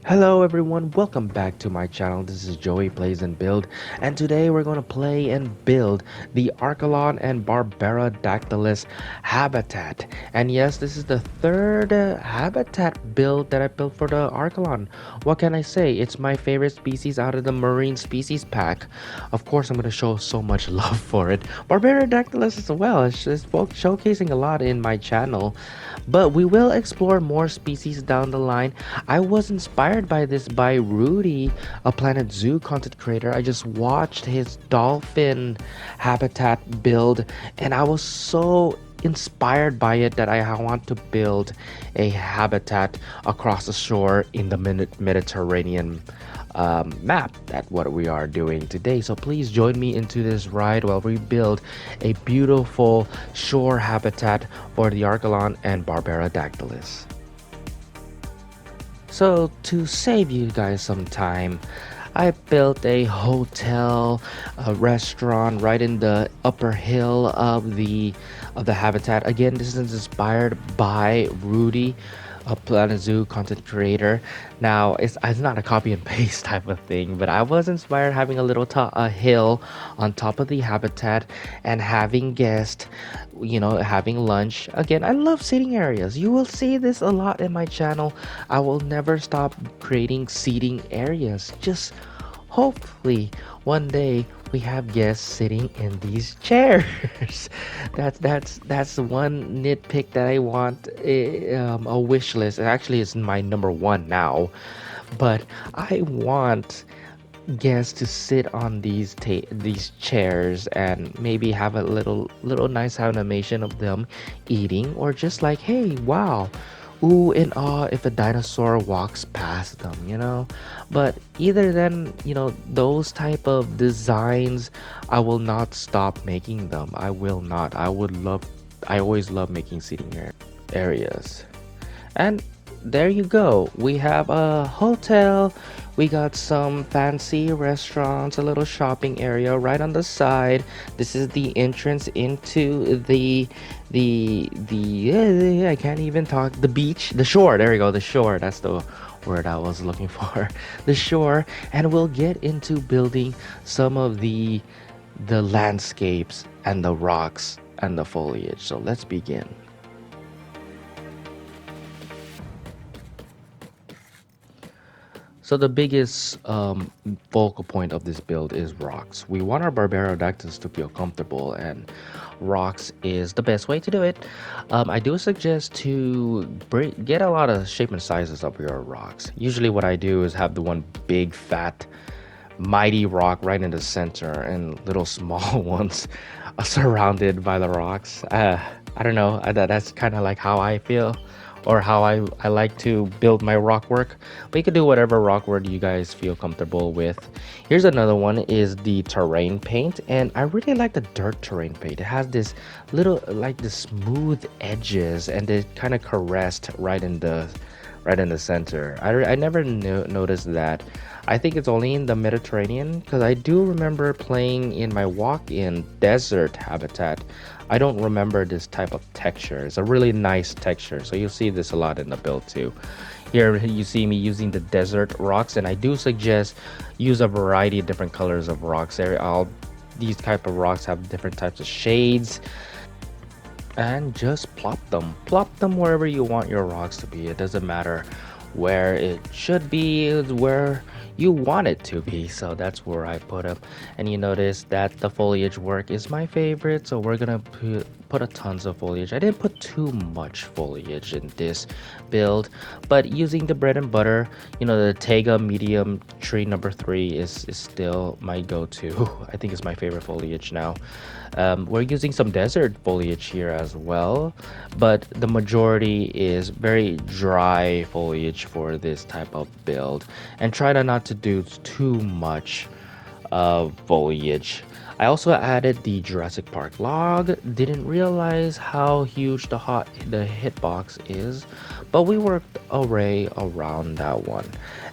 Hello everyone, welcome back to my channel. This is Joey Plays and Build, and today we're going to play and build the Archelon and Barbara Dactylus habitat. And yes, this is the third habitat build that I built for the Archelon. What can I say? It's my favorite species out of the marine species pack. Of course, I'm going to show so much love for it. Barbara Dactylus as well. It's showcasing a lot in my channel, but we will explore more species down the line. I was inspired by this by Rudy, a Planet Zoo content creator. I just watched his dolphin habitat build and I was so inspired by it that I want to build a habitat across the shore in the Mediterranean map. That's what we are doing today. So please join me into this ride while we build a beautiful shore habitat for the Archelon and Barbara Dactylus. So to save you guys some time, I built a hotel, a restaurant right in the upper hill of the habitat. Again, this is inspired by Rudy, a Planet Zoo content creator. Now, it's not a copy and paste type of thing, but I was inspired having a little a hill on top of the habitat and having guests, having lunch. Again, I love seating areas. You will see this a lot in my channel. I will never stop creating seating areas. Just hopefully one day we have guests sitting in these chairs. That's one nitpick that I want, a wish list. Actually, it's my number one now, but I want guests to sit on these chairs and maybe have a little nice animation of them eating, or just like, hey, wow, ooh and awe if a dinosaur walks past them. But either then, those type of designs, I will not stop making them. I will not. I always love making seating areas. And there you go. We have a hotel. We got some fancy restaurants, a little shopping area right on the side. This is the entrance into the I can't even talk. The beach, the shore. There you go. The shore. That's the word I was looking for. The shore, and we'll get into building some of the landscapes and the rocks and the foliage. So let's begin. So the biggest focal point of this build is rocks. We want our Barbarodactylus to feel comfortable, and rocks is the best way to do it. I do suggest to get a lot of shape and sizes of your rocks. Usually what I do is have the one big fat mighty rock right in the center and little small ones surrounded by the rocks. I don't know, that's kind of like how I feel, or how I like to build my rock work. But you can do whatever rock work you guys feel comfortable with. Here's another one, is the terrain paint, and I really like the dirt terrain paint. It has this little, like, the smooth edges, and it kind of caressed right in the center. I never noticed that. I think it's only in the Mediterranean, because I do remember playing in my walk-in desert habitat. I don't remember this type of texture. It's a really nice texture, so you'll see this a lot in the build too. Here you see me using the desert rocks, and I do suggest use a variety of different colors of rocks. These type of rocks have different types of shades, and just plop them wherever you want your rocks to be. It doesn't matter where it should be, it's where you want it to be. So that's where I put them. And you notice that the foliage work is my favorite, so we're gonna put a tons of foliage. I didn't put too much foliage in this build, but using the bread and butter, the Taiga medium tree number 3 is still my go-to. I think it's my favorite foliage now. We're using some desert foliage here as well, but the majority is very dry foliage for this type of build, and try to not to do too much foliage. I also added the Jurassic Park log. Didn't realize how huge the hitbox is, but we worked array around that one.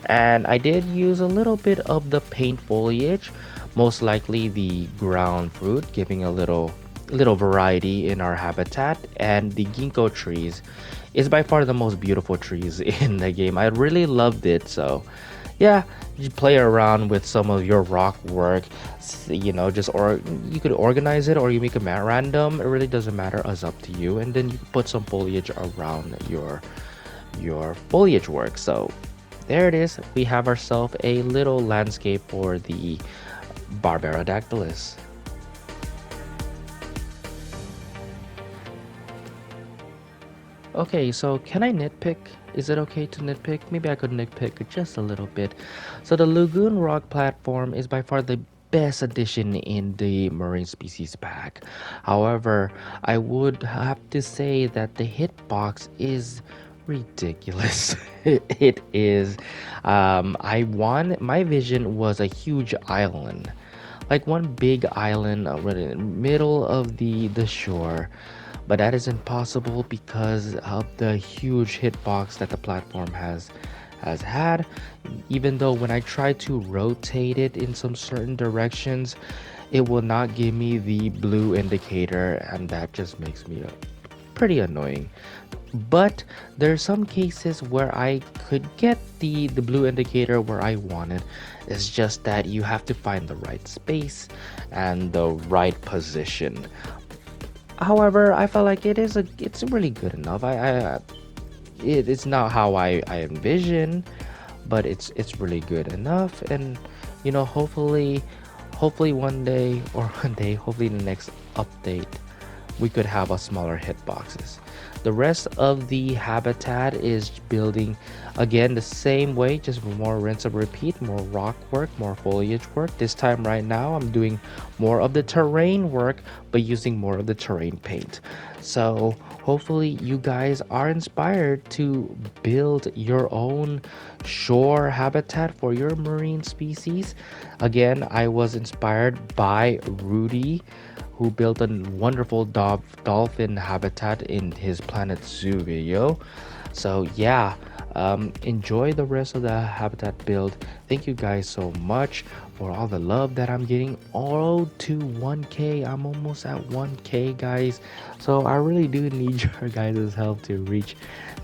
And I did use a little bit of the paint foliage, most likely the ground fruit, giving a little variety in our habitat, and the ginkgo trees It's by far the most beautiful trees in the game. I really loved it. So yeah, you play around with some of your rock work, you know, just or you could organize it or you make it random. It really doesn't matter. It's up to you. And then you put some foliage around your foliage work. So there it is. We have ourselves a little landscape for the Barbarodactylus. Okay, so can I nitpick? Is it okay to nitpick? Maybe I could nitpick just a little bit. So the Lagoon Rock platform is by far the best addition in the marine species pack. However, I would have to say that the hitbox is ridiculous. It is. My vision was a huge island, like one big island right in the middle of the shore, but that isn't possible because of the huge hitbox that the platform has had. Even though when I try to rotate it in some certain directions, it will not give me the blue indicator, and that just makes me pretty annoying. But there are some cases where I could get the blue indicator where I want it. It's just that you have to find the right space and the right position. However, I felt like it's really good enough. It's not how I envision, but it's really good enough. And hopefully one day or one day, hopefully in the next update, we could have a smaller hitboxes. The rest of the habitat is building again the same way, just more rinse and repeat, more rock work, more foliage work. This time right now I'm doing more of the terrain work, but using more of the terrain paint. So hopefully you guys are inspired to build your own shore habitat for your marine species. Again, I was inspired by Rudy, who built a wonderful dolphin habitat in his Planet Zoo video. So yeah, enjoy the rest of the habitat build. Thank you guys so much for all the love that I'm getting. All to 1K. I'm almost at 1K, guys. So I really do need your guys' help to reach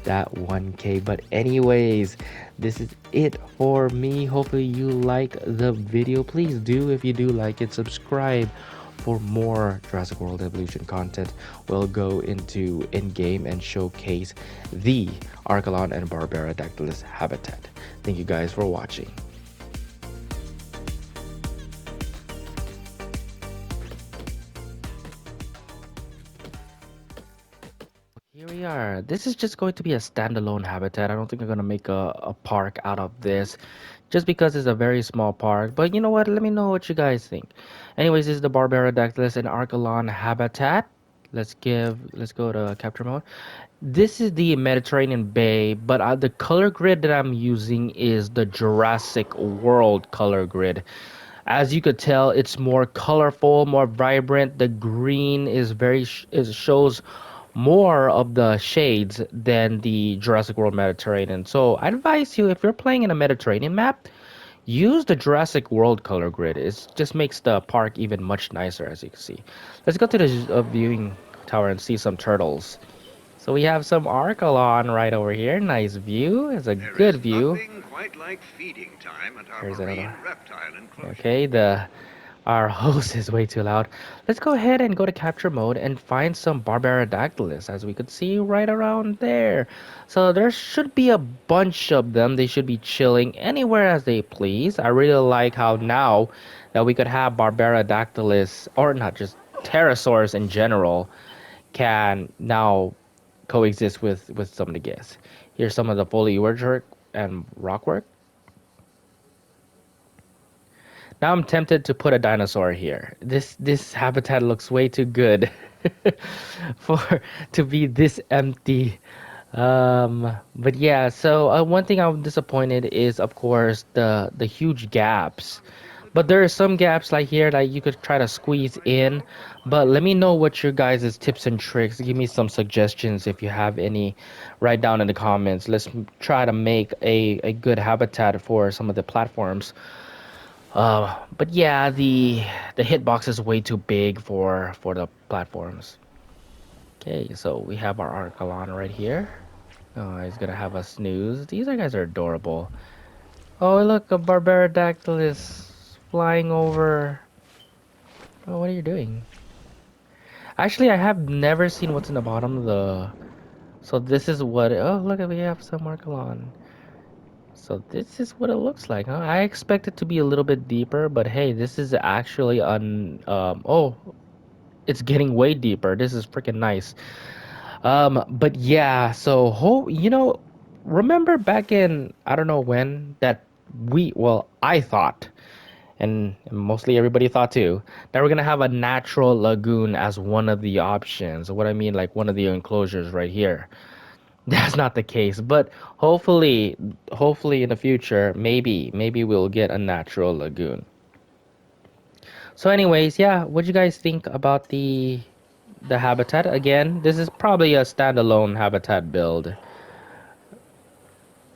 that 1K. But anyways, this is it for me. Hopefully you like the video. Please do, if you do like it, subscribe for more Jurassic World Evolution content. We'll go into in-game and showcase the Archelon and Barbarodactylus habitat. Thank you guys for watching. Here we are. This is just going to be a standalone habitat. I don't think I'm going to make a park out of this just because it's a very small park. But you know what? Let me know what you guys think. Anyways, this is the Barbarodactylus and Archelon habitat. Let's go to capture mode. This is the Mediterranean Bay, but the color grid that I'm using is the Jurassic World color grid. As you could tell, it's more colorful, more vibrant. The green is it shows more of the shades than the Jurassic World Mediterranean. So I advise you, if you're playing in a Mediterranean map, use the Jurassic World color grid. It just makes the park even much nicer, as you can see. Let's go to the viewing tower and see some turtles. So we have some Archelon right over here. Nice view. It's a There good is view. nothing quite like feeding time at our There's marine another. reptile enclosure. Okay, the our host is way too loud. Let's go ahead and go to capture mode and find some Barbarodactylus, as we could see right around there. So there should be a bunch of them. They should be chilling anywhere as they please. I really like how now that we could have Barbarodactylus, or not just pterosaurs in general, can now coexist with some of the guests. Here's some of the foliage work and rock work. Now I'm tempted to put a dinosaur here. This habitat looks way too good for to be this empty. But yeah, so one thing I'm disappointed is, of course, the huge gaps. But there are some gaps like here that you could try to squeeze in. But let me know what your guys' tips and tricks. Give me some suggestions if you have any. Write down in the comments. Let's try to make a good habitat for some of the platforms. But yeah, the hitbox is way too big for the platforms. Okay, so we have our Archelon right here. Oh, he's gonna have a snooze. These guys are adorable. Oh, look, a Barbaradactyl is flying over. Oh, what are you doing? Actually, I have never seen what's in the bottom of the... So this is what... Oh, look, we have some Archelon. So this is what it looks like, huh? I expect it to be a little bit deeper, but hey, this is actually oh, it's getting way deeper. This is freaking nice. But yeah, so remember back in I don't know when that I thought, and mostly everybody thought too, that we're gonna have a natural lagoon as one of the options. What I mean, like one of the enclosures right here. That's not the case, but hopefully in the future, maybe we'll get a natural lagoon. So anyways, yeah, what do you guys think about the habitat? Again, this is probably a standalone habitat build.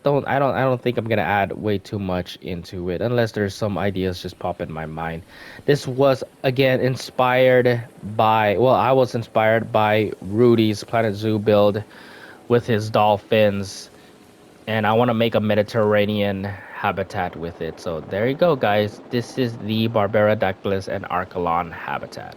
I don't think I'm gonna add way too much into it unless there's some ideas just pop in my mind. This was again inspired by, I was inspired by Rudy's Planet Zoo build with his dolphins, and I want to make a Mediterranean habitat with it. So there you go, guys. This is the Barbaradactylus and Archelon habitat.